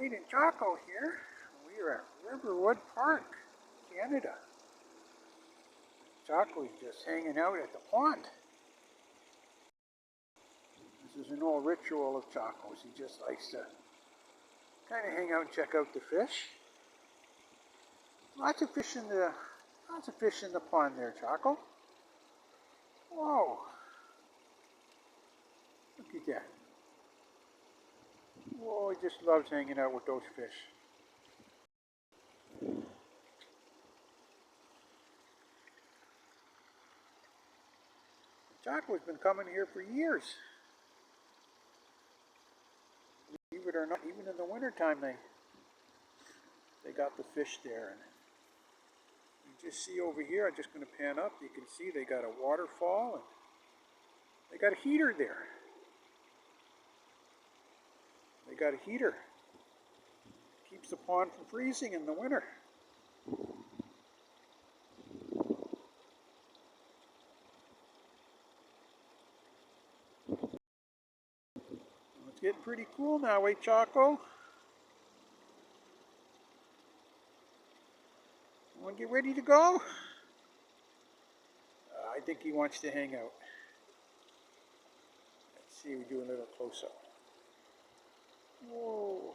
Wade and Choco here. We are at Riverwood Park, Canada. Choco's just hanging out at the pond. This is an old ritual of Choco's. He just likes to kind of hang out and check out the fish. Lots of fish in the pond there, Choco. Whoa! Look at that. Whoa, he just loves hanging out with those fish. Choco's been coming here for years. Believe it or not, even in the wintertime they got the fish there. And you just see over here, I'm just going to pan up, you can see they got a waterfall and they got a heater there. They got a heater. Keeps the pond from freezing in the winter. It's getting pretty cool now, eh, Choco? Want to get ready to go? I think he wants to hang out. Let's see, we do a little close-up. Whoa.